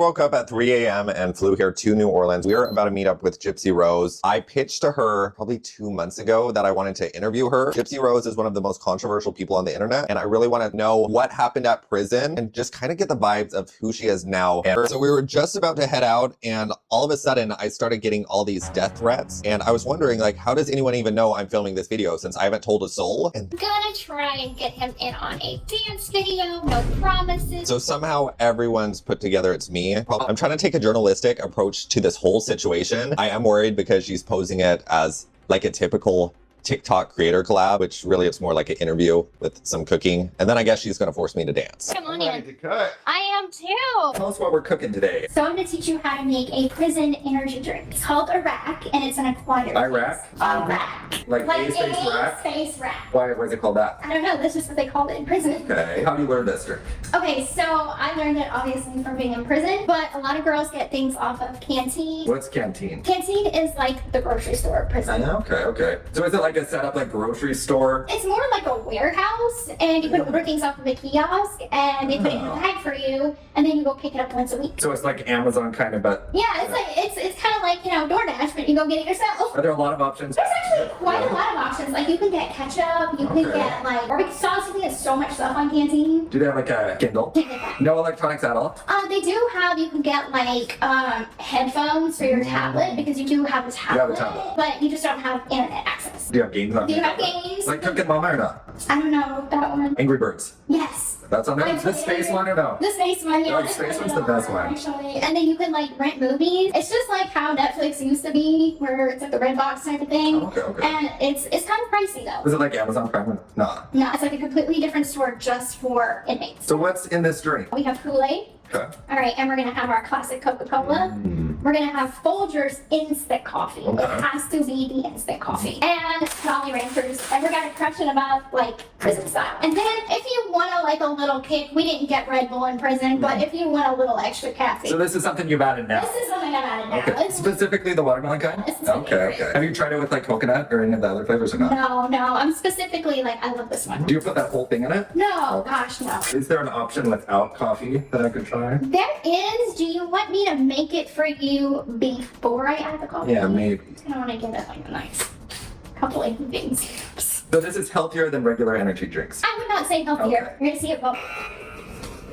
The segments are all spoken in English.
Woke up at 3 a.m. and flew here to New Orleans. We are about to meet up with Gypsy Rose. I pitched to her probably 2 months ago that I wanted to interview her. Gypsy Rose is one of the most controversial people on the internet, and I really want to know what happened at prison and just kind of get the vibes of who she is now. And so we were just about to head out, and all of a sudden I started getting all these death threats, and I was wondering, like, how does anyone even know I'm filming this video since I haven't told a soul? And I'm gonna try and get him in on a dance video, no promises. So somehow everyone's put together it's me. I'm trying to take a journalistic approach to this whole situation. I am worried because she's posing it as like a typical TikTok creator collab, which really it's more like an interview with some cooking. And then I guess she's gonna force me to dance. Come on Ready in. to cook. I am too. Tell us what we're cooking today. So I'm gonna teach you how to make a prison energy drink. It's called Iraq, and it's an acquired Iraq? taste. Iraq. Like A space rack? space rack. Why is it called that? I don't know, that's just what they called it in prison. Okay. How do you learn this drink? Okay, so I learned it obviously from being in prison, but a lot of girls get things off of Canteen. What's canteen? Canteen is like the grocery store at prison. Okay. So is it like a setup like grocery store? It's more like a warehouse, and you can order things off of a kiosk, and they put it in a bag for you, and then you go pick it up once a week. So it's like Amazon kind of, but Yeah, it's like it's kind of like, you know, DoorDash, but you go get it yourself. are there a lot of options? There's actually quite a lot of options. Like you can get ketchup, you can get like barbecue sauce. You can get so much stuff on Canteen. Do they have like a Kindle? You can get that. No electronics at all? They do have. You can get like headphones for your tablet because you do have a tablet, tablet. but you just don't have internet access. Do you have games on Do you there? have games? Like Cooking Mama or not? I don't know that one. Angry Birds. Yes. That's on there? I Is the played space it. one or no? The space one, yeah. Oh, the space one's the best one. Actually. And then you can like rent movies. It's just like how Netflix used to be, where it's like the red box type of thing. Okay. And it's kind of pricey though. Is it like Amazon Prime? No. No, it's like a completely different store just for inmates. So what's in this drink? We have Kool-Aid. Okay. All right, and we're gonna have our classic Coca-Cola. We're gonna have Folgers instant coffee. Okay. It has to be the instant coffee. And Jolly Ranchers. And we're gonna crush it above like prison style. And then if you want like a little kick, we didn't get Red Bull in prison, but if you want a little extra caffeine. So this is something you've added now? This is something I've added now. Okay. It's- Specifically the watermelon kind? It's my favorite. Have you tried it with like coconut or any of the other flavors or not? No, I'm specifically like, I love this one. Do you put that whole thing in it? No, gosh, no. Is there an option without coffee that I could try? There is. Do you want me to make it for you before I add the coffee? Yeah, maybe. I want to give it like a nice couple of things. So this is healthier than regular energy drinks. I would not say healthier. Okay. You're gonna see it bubble.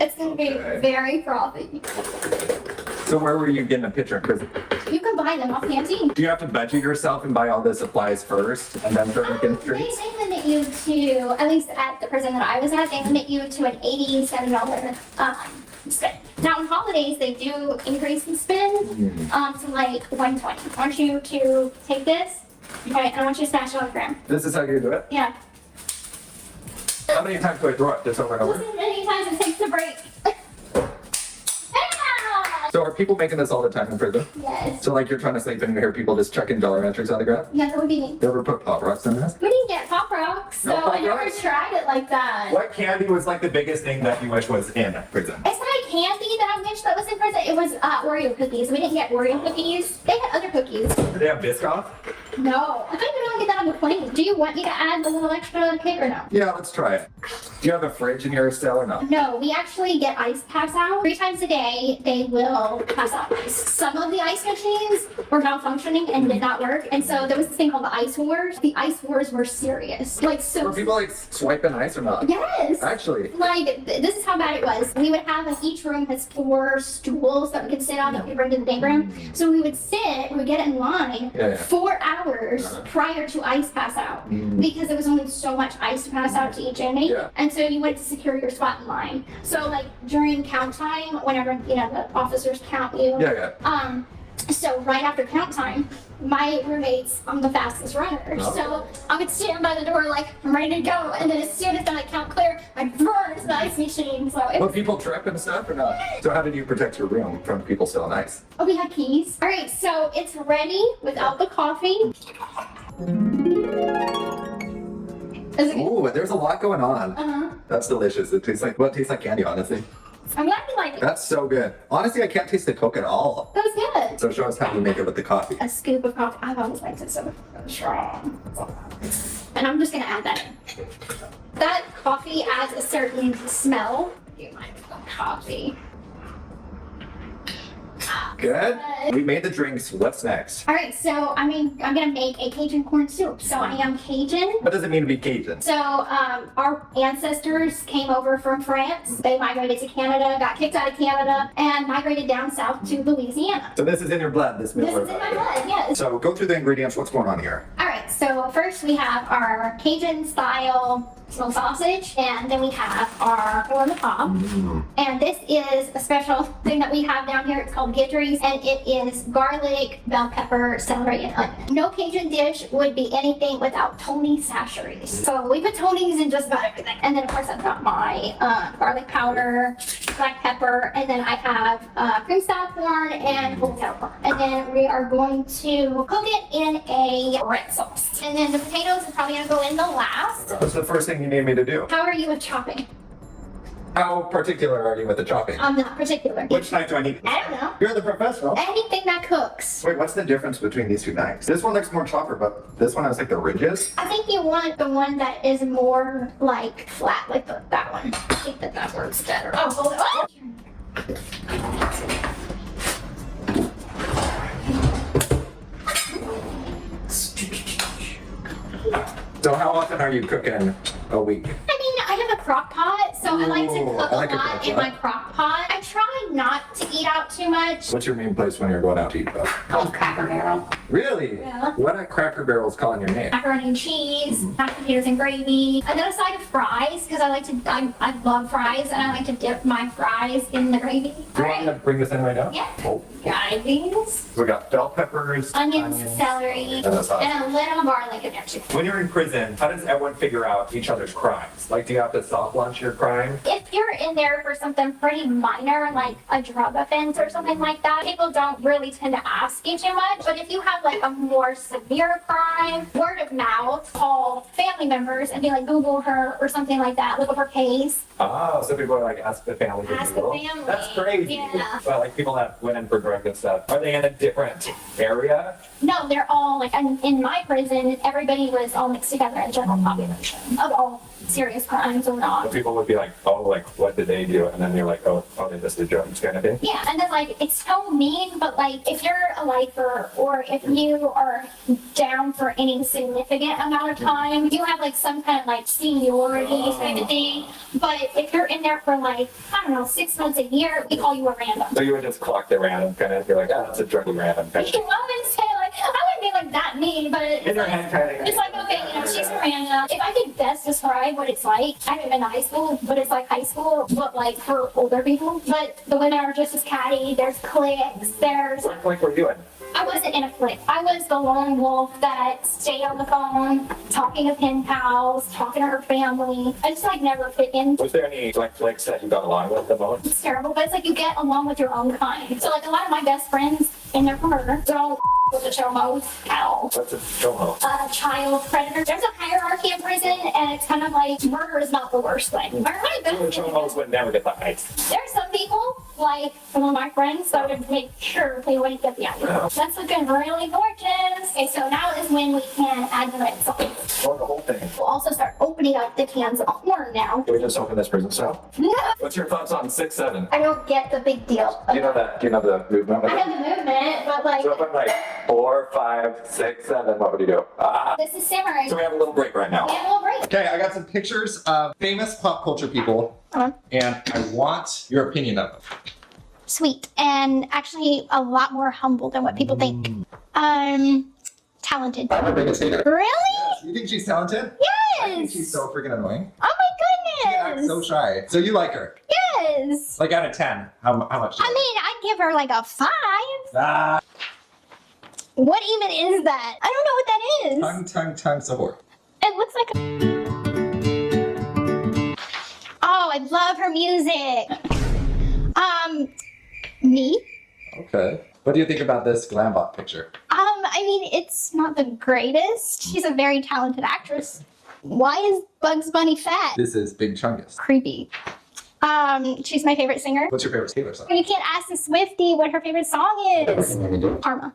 It's gonna be Okay. very frothy. So where were you getting a pitcher? Because You can buy them off Canteen. do you have to budget yourself and buy all the supplies first and then start making They treats? limit you to, at least at the prison that I was at, they limit you to an $87 spend. Now on holidays, they do increase the spend to like $120. I want you to take this, okay, and I want you to stash it on the ground. This is how you do it? Yeah. How many times do I throw it? Just over and over? Listen, many times it takes a break. Ah! So are people making this all the time in prison? Yes. So like you're trying to sleep and you hear people just chucking Jolly Ranchers on the ground? Yeah, that would be me. You ever put Pop Rocks in this? We didn't get Pop Rocks, so No Pop I never Rocks? tried it like that. What candy was like the biggest thing that you wish was in prison? It's not candy that I wish that was in prison. It was Oreo cookies. We didn't get Oreo cookies. They had other cookies. Did they have Biscoff? No. I think we don't get that on the plane. Do you want me to add a little extra kick or no? Yeah, let's try it. Do you have a fridge in your cell or not? No, we actually get ice packs out. 3 times a day, they will pass out ice. Some of the ice machines were malfunctioning and did not work. And so there was this thing called the ice wars. The ice wars were serious. Like, so. Were people like swiping ice or not? Yes. Actually. Like, this is how bad it was. We would have, like, each room has 4 stools that we could sit on that we could bring to the day room. So we would sit, we would get in line Yeah. 4 hours prior to ice pass out because there was only so much ice to pass out to each inmate. Yeah. And so you went to secure your spot in line. So, like, during count time, whenever, you know, the officers count you. Yeah. So right after count time, my roommate's the fastest runner. Oh. So I would stand by the door like I'm ready to go, and then as soon as I count clear, I'd run to the ice machine. So it But people trip and stuff or not? So how did you protect your room from people stealing ice? oh, we had keys. All right, so it's ready without the coffee. Is it? Ooh, there's a lot going on. Uh-huh. That's delicious. It tastes like, well, it tastes like candy, honestly. I'm glad you like it. That's so good. Honestly, I can't taste the Coke at all. That was good. So show us how you make it with the coffee. A scoop of coffee. I've always liked it so strong. And I'm just gonna add that in. That coffee adds a certain smell. Do you mind coffee? Good. We made the drinks. What's next? All right, so I'm gonna make a Cajun corn soup. So I am Cajun. What does it mean to be Cajun? So our ancestors came over from France. They migrated to Canada, got kicked out of Canada, and migrated down south to Louisiana. So this is in your blood, this meal. This is in my blood, yes. So go through the ingredients. What's going on here? All right, so first we have our Cajun style smoked sausage, and then we have our corn on the cob. And this is a special thing that we have down here. It's called Gypsy, and it is garlic, bell pepper, celery, and onion. No Cajun dish would be anything without Tony Chachere's. So we put Tony's in just about everything. And then of course I've got my garlic powder, black pepper, and then I have cream style corn and hotel corn. And then we are going to cook it in a red sauce. And then the potatoes are probably gonna go in the last. What's the first thing you need me to do? How are you with chopping? How particular are you with the chopping? I'm not particular. Which knife do I need? I don't know. You're the professional. Anything that cooks. Wait, what's the difference between these two knives? This one looks more chopper, but this one has like the ridges. I think you want the one that is more like flat, like that one. I think that works better. Oh, hold it. Oh! So how often are you cooking a week? I mean, I have a crock pot, so I like to Ooh, cook I like a a lot crock in pot. my crock pot. I try not to eat out too much. What's your main place when you're going out to eat, though? Oh, Cracker Barrel. Really? Yeah. What at Cracker Barrel's calling your name? Macaroni and cheese, mashed potatoes and gravy. And then a side of fries, because I love fries, and I like to dip my fries in the gravy. Do you want me to bring this in right now? Yeah. Oh. Got these. We got bell peppers, Onions, celery, and a sauce. and a little garlic in there too. When you're in prison, how does everyone figure out each other's crimes? Like, do you have to soft launch your crime? If you're in there for something pretty minor, like a drug offense or something like that, people don't really tend to ask you too much. But if you have like a more severe crime, word of mouth, call family members and be like, Google her or something like that, look up her case. Oh, so people are like, ask the family. to Ask the Google. family. That's crazy. Yeah. Well, like people that went in for drugs and stuff. Are they in a different area? No, they're all like, in my prison, everybody was all mixed together in general population of all serious crimes or So not. people would be like, oh, like, what did they do? And then you're like, oh, they just did drugs kind of thing. Yeah, and then like, it's so mean, but like, if you're a lifer or if you are down for any significant amount of time, you have like some kind of like seniority type of thing. But if you're in there for like, I don't know, 6 months, a year, we call you a random. So you would just clock the random kind of, you're like, oh, that's a druggy random kind of I thing. wouldn't say like, I wouldn't be like that mean, but In it's your like, head kind of. it's like, okay, you know, she's a random. If I could best describe what it's like, I haven't been to high school, but it's like high school, but like for older people. But the women are just as catty. There's cliques. There's. What like we're doing? I wasn't in a clique. I was the lone wolf that stayed on the phone, talking to pen pals, talking to her family. I just like never fit in. Was there any like flicks that you got along with the most? It's terrible, but it's like you get along with your own kind. So like a lot of my best friends in their career don't with the chomos at all. What's a chomo? Child predator. There's a hierarchy in prison, and it's kind of like murder is not the worst thing. Chomos would never get the ice. There's some people, like some of my friends, that would make sure they wouldn't get the ice. That's looking really gorgeous. Okay, so now is when we can add the red sauce. Or the whole thing. We'll also start opening up the cans of corn now. Can we just open this prison cell? No, What's your thoughts on 6-7? I don't get the big deal. Do you know that? Do you know the movement? I have the movement, but like, So if I'm like 4, 5, 6, 7, what would you do? this is simmering. So we have a little break right now. We have a little break. Okay, I got some pictures of famous pop culture people, and I want your opinion of them. Sweet, and actually a lot more humble than what people think. Talented. I'm her biggest hater. Really? You think she's talented? I think Yes. she's so freaking annoying. Oh She my acts goodness. so shy. So you like her? Yes. Like out of 10, how much? I mean, I'd give her like a 5. Ah, What even is that? I don't know what that is. tongue, support. It looks like Oh, I love her music. Me? Okay. What do you think about this Glambot picture? I mean, it's not the greatest. She's a very talented actress. Why is Bugs Bunny fat? This is Big Chungus. Creepy. She's my favorite singer. What's your favorite Taylor song? You can't ask the Swiftie what her favorite song is. Karma.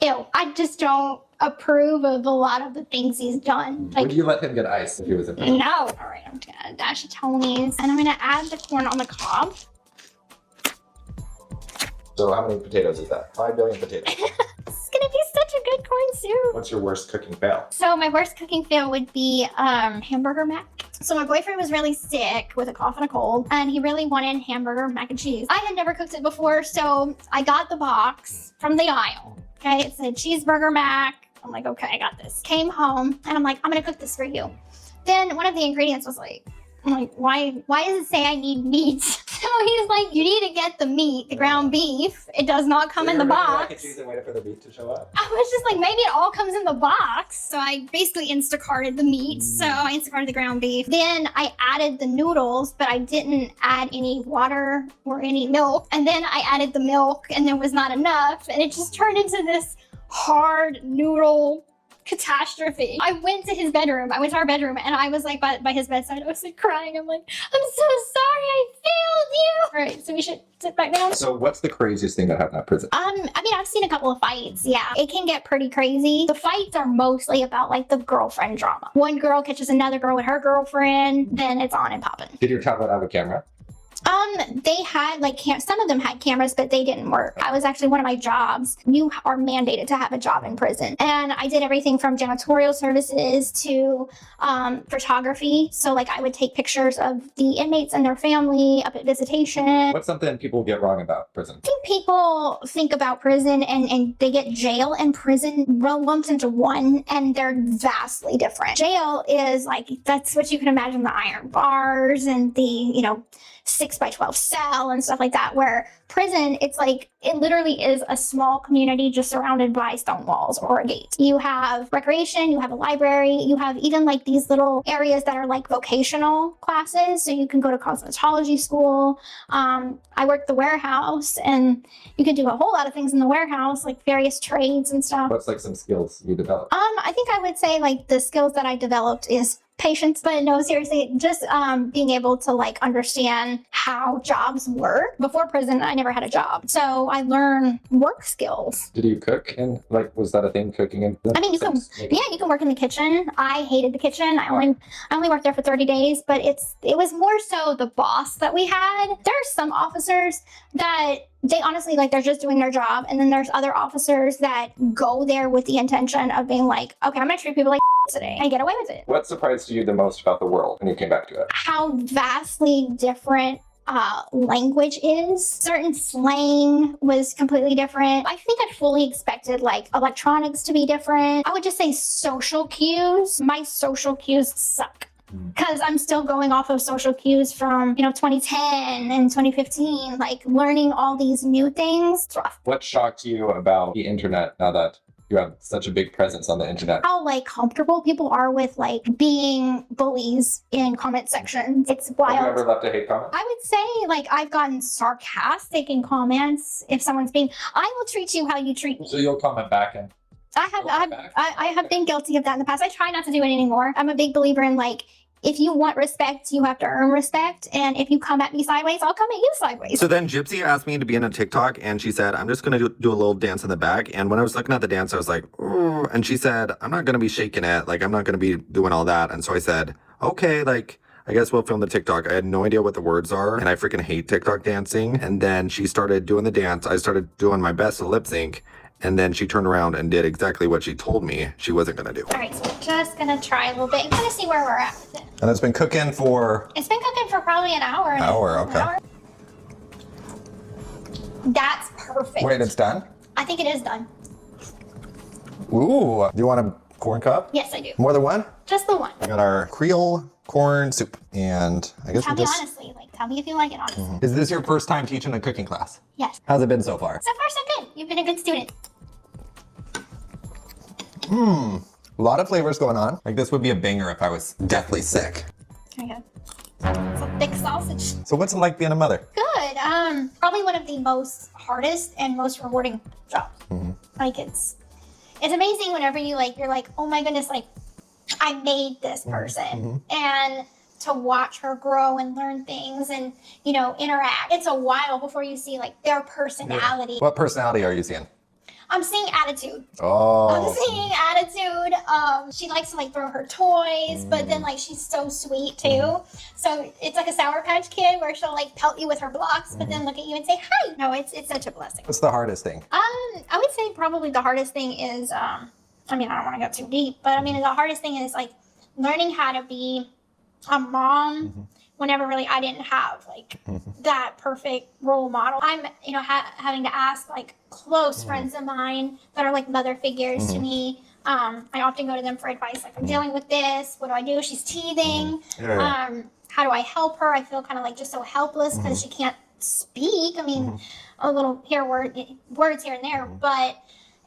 Ew, I just don't approve of a lot of the things he's done. Like, Would you let him get ice if he was in prison? no. All right, I'm gonna add a dash of Tony's, and I'm gonna add the corn on the cob. So how many potatoes is that? 5 billion potatoes. It's gonna be such a good corn soup. What's your worst cooking fail? So my worst cooking fail would be hamburger mac. So my boyfriend was really sick with a cough and a cold, and he really wanted hamburger mac and cheese. I had never cooked it before, so I got the box from the aisle. Okay, it said cheeseburger mac. I'm like, okay, I got this. Came home, and I'm like, I'm gonna cook this for you. Then one of the ingredients was like, I'm like, why does it say I need meat? So he's like, you need to get the meat, the ground beef. It does not come in the box. Mac and cheese and waited for the beef to show up. I was just like, maybe it all comes in the box. So I basically Instacarted the meat. So I Instacarted the ground beef. Then I added the noodles, but I didn't add any water or any milk. And then I added the milk, and there was not enough. And it just turned into this hard noodle catastrophe. I went to his bedroom. I went to our bedroom, and I was like by his bedside. I was like crying. I'm like, I'm so sorry, I failed you. All right, so we should sit back down. So what's the craziest thing that happened at prison? I mean, I've seen a couple of fights. Yeah, it can get pretty crazy. The fights are mostly about like the girlfriend drama. One girl catches another girl with her girlfriend, then it's on and popping. Did your tablet have a camera? They had like some of them had cameras, but they didn't work. I was actually one of my jobs. You are mandated to have a job in prison, and I did everything from janitorial services to photography. So like I would take pictures of the inmates and their family up at visitation. What's something people get wrong about prison? I think people think about prison and they get jail and prison lumped into one, and they're vastly different. Jail is like, that's what you can imagine, the iron bars and the 6x12 cell and stuff like that, where prison, it's like, it literally is a small community just surrounded by stone walls or a gate. You have recreation, you have a library, you have even like these little areas that are like vocational classes. So you can go to cosmetology school. I worked the warehouse, and you can do a whole lot of things in the warehouse, like various trades and stuff. What's like some skills you developed? I think I would say like the skills that I developed is patience, but no, seriously, just being able to like understand how jobs work. Before prison, I never had a job, so I learned work skills. Did you cook? And like, was that a thing, cooking in? I mean, you can work in the kitchen. I hated the kitchen. I only worked there for 30 days, but it was more so the boss that we had. There's some officers that they honestly, like, they're just doing their job, and then there's other officers that go there with the intention of being like, okay, I'm gonna treat people like today and get away with it. What surprised you the most about the world when you came back to it? How vastly different language is. Certain slang was completely different. I think I fully expected like electronics to be different. I would just say social cues. My social cues suck, because I'm still going off of social cues from 2010 and 2015, like learning all these new things. It's rough. What shocked you about the internet now that you have such a big presence on the internet? How like comfortable people are with like being bullies in comment sections. It's wild. Have you ever left a hate comment? I would say like I've gotten sarcastic in comments. If someone's being, I will treat you how you treat me. So you'll comment back and I have been guilty of that in the past. I try not to do it anymore. I'm a big believer in like, if you want respect, you have to earn respect. And if you come at me sideways, I'll come at you sideways. So then Gypsy asked me to be in a TikTok, and she said, I'm just going to do a little dance in the back. And when I was looking at the dance, I was like, ooh. And she said, I'm not going to be shaking it. Like, I'm not going to be doing all that. And so I said, okay, like, I guess we'll film the TikTok. I had no idea what the words are, and I freaking hate TikTok dancing. And then she started doing the dance. I started doing my best to lip sync. And then she turned around and did exactly what she told me she wasn't going to do. All right, so we're just going to try a little bit and kind of see where we're at with it. And it's been cooking for... It's been cooking for probably an hour. Okay. That's perfect. Wait, it's done? I think it is done. Ooh. Do you want a corn cup? Yes, I do. More than one? Just the one. I got our Creole corn soup. And I guess Tell me honestly. Like, tell me if you like it honestly. Is this your first time teaching a cooking class? Yes. How's it been so far? So far, so good. You've been a good student. A lot of flavors going on. Like, this would be a banger if I was deathly sick. There you go. It's a thick sausage. So what's it like being a mother? Good. Probably one of the most hardest and most rewarding jobs. Like, it's amazing whenever you're like, oh my goodness, like, I made this person. And to watch her grow and learn things and, interact. It's a while before you see like their personality. What personality are you seeing? I'm seeing attitude. Oh. I'm seeing attitude. She likes to like throw her toys, but then like she's so sweet too. So it's like a Sour Patch Kid where she'll like pelt you with her blocks, but then look at you and say hi. No, it's such a blessing. What's the hardest thing? I would say probably the hardest thing is I mean, I don't want to go too deep, but I mean the hardest thing is like learning how to be a mom whenever really I didn't have like that perfect role model. I'm, you know, having to ask like close friends of mine that are like mother figures to me. I often go to them for advice. Like, I'm dealing with this. What do I do? She's teething. How do I help her? I feel kind of like just so helpless because she can't speak. I mean, a little words here and there, but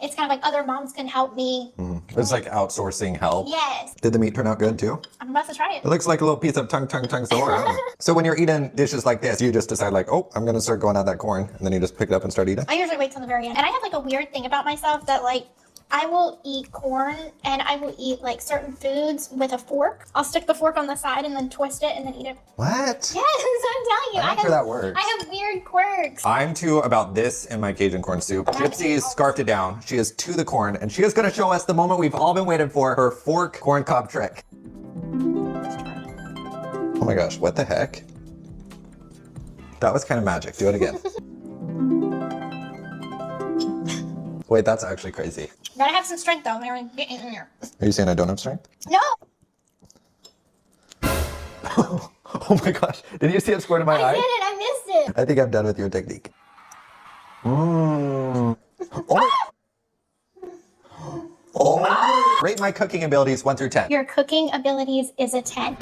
it's kind of like other moms can help me. It's like outsourcing help. Yes. Did the meat turn out good too? I'm about to try it. It looks like a little piece of tongue sword. So when you're eating dishes like this, you just decide like, oh, I'm gonna start going at that corn, and then you just pick it up and start eating? I usually wait till the very end. And I have like a weird thing about myself that like, I will eat corn and I will eat like certain foods with a fork. I'll stick the fork on the side and then twist it and then eat it. What? Yes, I'm telling you. I'm not sure that works. I have weird quirks. I'm too about this in my Cajun corn soup. Gypsy's scarfed it down. She is to the corn, and she is gonna show us the moment we've all been waiting for, her fork corn cob trick. Oh my gosh, what the heck? That was kind of magic. Do it again. Wait, that's actually crazy. You gotta have some strength though. They're getting in here. Are you saying I don't have strength? No. Oh my gosh. Did you see it squirt in my eye? I did it. I missed it. I think I'm done with your technique. Oh my. Oh. Rate my cooking abilities 1 through 10. Your cooking abilities is a 10.